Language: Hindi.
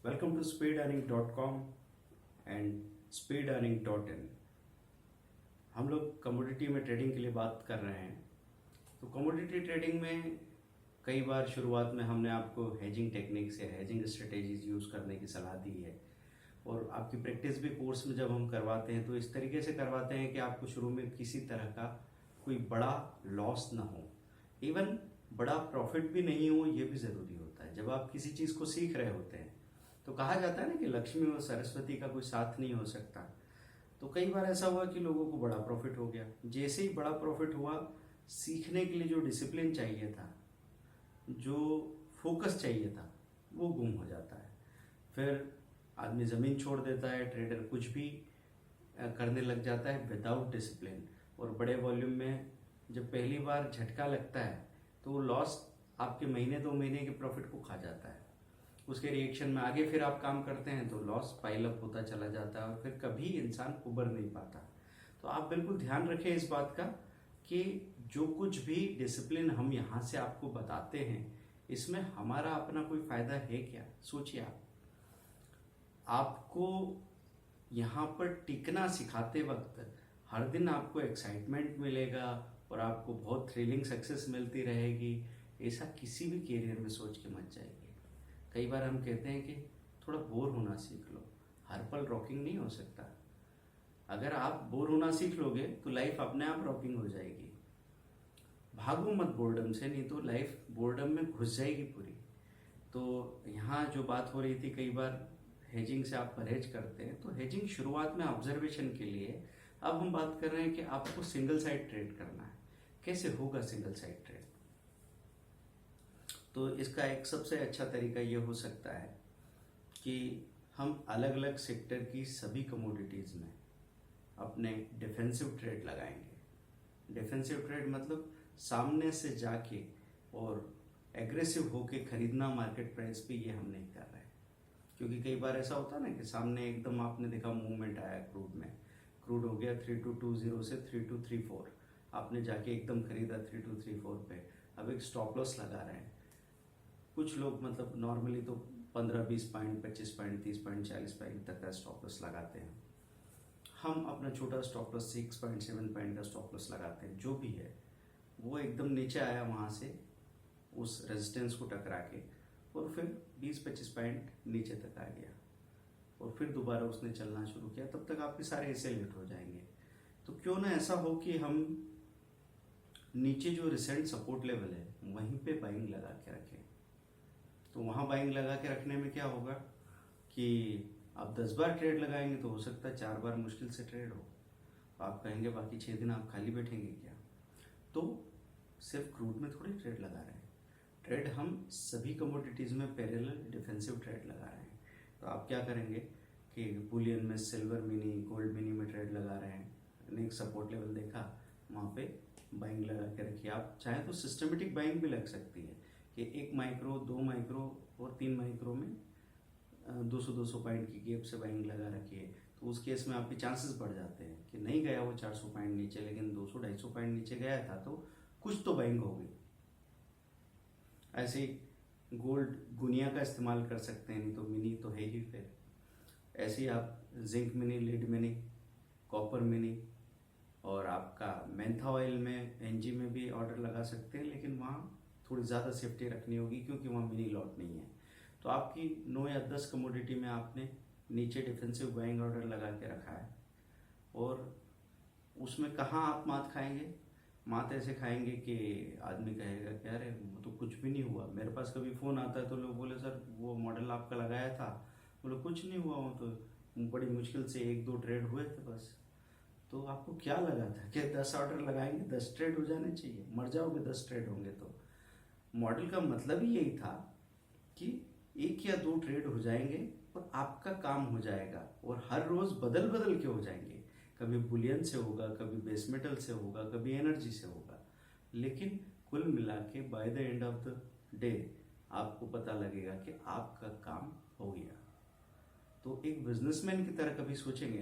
Welcome to speedearning.com and speedearning.in। हम लोग कमोडिटी में ट्रेडिंग के लिए बात कर रहे हैं। तो कमोडिटी ट्रेडिंग में कई बार शुरुआत में हमने आपको हेजिंग टेक्निक्स या हेजिंग स्ट्रेटेजीज यूज़ करने की सलाह दी है, और आपकी प्रैक्टिस भी कोर्स में जब हम करवाते हैं तो इस तरीके से करवाते हैं कि आपको शुरू में किसी तरह का कोई बड़ा लॉस ना हो, इवन बड़ा प्रॉफिट भी नहीं हो, ये भी ज़रूरी होता है। जब आप किसी चीज़ को सीख रहे होते हैं तो कहा जाता है ना कि लक्ष्मी और सरस्वती का कोई साथ नहीं हो सकता। तो कई बार ऐसा हुआ कि लोगों को बड़ा प्रॉफिट हो गया। जैसे ही बड़ा प्रॉफिट हुआ, सीखने के लिए जो डिसिप्लिन चाहिए था, जो फोकस चाहिए था, वो गुम हो जाता है। फिर आदमी ज़मीन छोड़ देता है, ट्रेडर कुछ भी करने लग जाता है विदाउट डिसिप्लिन। और बड़े वॉल्यूम में जब पहली बार झटका लगता है तो वो लॉस आपके महीने 2 महीने के प्रॉफिट को खा जाता है। उसके रिएक्शन में आगे फिर आप काम करते हैं तो लॉस पाइल अप होता चला जाता है और फिर कभी इंसान उबर नहीं पाता। तो आप बिल्कुल ध्यान रखें इस बात का कि जो कुछ भी डिसिप्लिन हम यहाँ से आपको बताते हैं, इसमें हमारा अपना कोई फायदा है क्या? सोचिए आपको यहाँ पर टिकना सिखाते वक्त हर दिन आपको एक्साइटमेंट मिलेगा और आपको बहुत थ्रिलिंग सक्सेस मिलती रहेगी, ऐसा किसी भी कैरियर में सोच के मत जाइए। कई बार हम कहते हैं कि थोड़ा बोर होना सीख लो। हर पल रॉकिंग नहीं हो सकता। अगर आप बोर होना सीख लोगे तो लाइफ अपने आप रॉकिंग हो जाएगी। भागो मत बोर्डम से, नहीं तो लाइफ बोर्डम में घुस जाएगी पूरी। तो यहाँ जो बात हो रही थी, कई बार हेजिंग से आप परहेज करते हैं, तो हेजिंग शुरुआत में ऑब्जर्वेशन के लिए। अब हम बात कर रहे हैं कि आपको सिंगल साइड ट्रेड करना है। कैसे होगा सिंगल साइड ट्रेड? तो इसका एक सबसे अच्छा तरीका ये हो सकता है कि हम अलग अलग सेक्टर की सभी कमोडिटीज़ में अपने डिफेंसिव ट्रेड लगाएंगे। डिफेंसिव ट्रेड मतलब सामने से जाके और एग्रेसिव होके खरीदना मार्केट प्राइस पे, ये हम नहीं कर रहे हैं। क्योंकि कई बार ऐसा होता है ना कि सामने एकदम आपने देखा मूवमेंट आया क्रूड में, क्रूड हो गया 3220 से 3234, आपने जाके एकदम खरीदा 3234 पे, अब एक स्टॉप लॉस लगा रहे हैं। कुछ लोग मतलब नॉर्मली तो 15-20 पॉइंट, 25 पॉइंट, 30 पॉइंट, 40 पॉइंट तक का स्टॉप लॉस लगाते हैं। हम अपना छोटा स्टॉप लॉस 6 पॉइंट, 7 पॉइंट का स्टॉप लॉस लगाते हैं। जो भी है वो एकदम नीचे आया वहाँ से उस रेजिस्टेंस को टकरा के, और फिर 20-25 पॉइंट नीचे तक आ गया और फिर दोबारा उसने चलना शुरू किया, तब तक आपके सारे ऐसे लेट हो जाएंगे। तो क्यों ना ऐसा हो कि हम नीचे जो रिसेंट सपोर्ट लेवल है वहीं पे बाइंग लगा के रखें। तो वहाँ बाइंग लगा के रखने में क्या होगा कि आप 10 बार ट्रेड लगाएंगे तो हो सकता है 4 बार मुश्किल से ट्रेड हो। तो आप कहेंगे बाकी 6 दिन आप खाली बैठेंगे क्या? तो सिर्फ क्रूड में थोड़ी ट्रेड लगा रहे हैं, ट्रेड हम सभी कमोडिटीज़ में पैरेलल डिफेंसिव ट्रेड लगा रहे हैं। तो आप क्या करेंगे कि बुलियन में सिल्वर मिनी, गोल्ड मिनी में ट्रेड लगा रहे हैं, एक सपोर्ट लेवल देखा वहाँ पे बाइंग लगा के रखिए। आप चाहें तो सिस्टमेटिक बाइंग भी लग सकती है कि 1 माइक्रो, 2 माइक्रो और 3 माइक्रो में 200-200 पॉइंट की गैप से बाइंग लगा रखिए। तो उस केस में आपके चांसेस बढ़ जाते हैं कि नहीं गया वो 400 पॉइंट नीचे, लेकिन 200-250 पॉइंट नीचे गया था तो कुछ तो बाइंग हो गई। ऐसे गोल्ड गुनिया का इस्तेमाल कर सकते हैं, नहीं तो मिनी तो है ही। फिर ऐसे ही आप zinc mini, lead mini, copper mini और आपका मेंथा ऑयल में, एनजी में भी ऑर्डर लगा सकते हैं, लेकिन वहाँ थोड़ी ज़्यादा सेफ्टी रखनी होगी क्योंकि वहाँ मिनी लॉट नहीं है। तो आपकी 9 या 10 कमोडिटी में आपने नीचे डिफेंसिव बाइंग ऑर्डर लगा के रखा है, और उसमें कहाँ आप मात खाएंगे? मात ऐसे खाएंगे कि आदमी कहेगा कि अरे वो तो कुछ भी नहीं हुआ। मेरे पास कभी फ़ोन आता है तो लोग बोले सर वो मॉडल आपका लगाया था, बोले कुछ नहीं हुआ, वो तो बड़ी मुश्किल से 1-2 ट्रेड हुए थे बस। तो आपको क्या लगा था कि 10 ऑर्डर लगाएंगे 10 ट्रेड हो जाने चाहिए? मर जाओगे 10 ट्रेड होंगे तो। मॉडल का मतलब ही यही था कि 1 या 2 ट्रेड हो जाएंगे और आपका काम हो जाएगा, और हर रोज बदल बदल के हो जाएंगे। कभी बुलियन से होगा, कभी बेस मेटल से होगा, कभी एनर्जी से होगा, लेकिन कुल मिला के by the end of the day आपको पता लगेगा कि आपका काम हो गया। तो एक बिजनेसमैन की तरह कभी सोचेंगे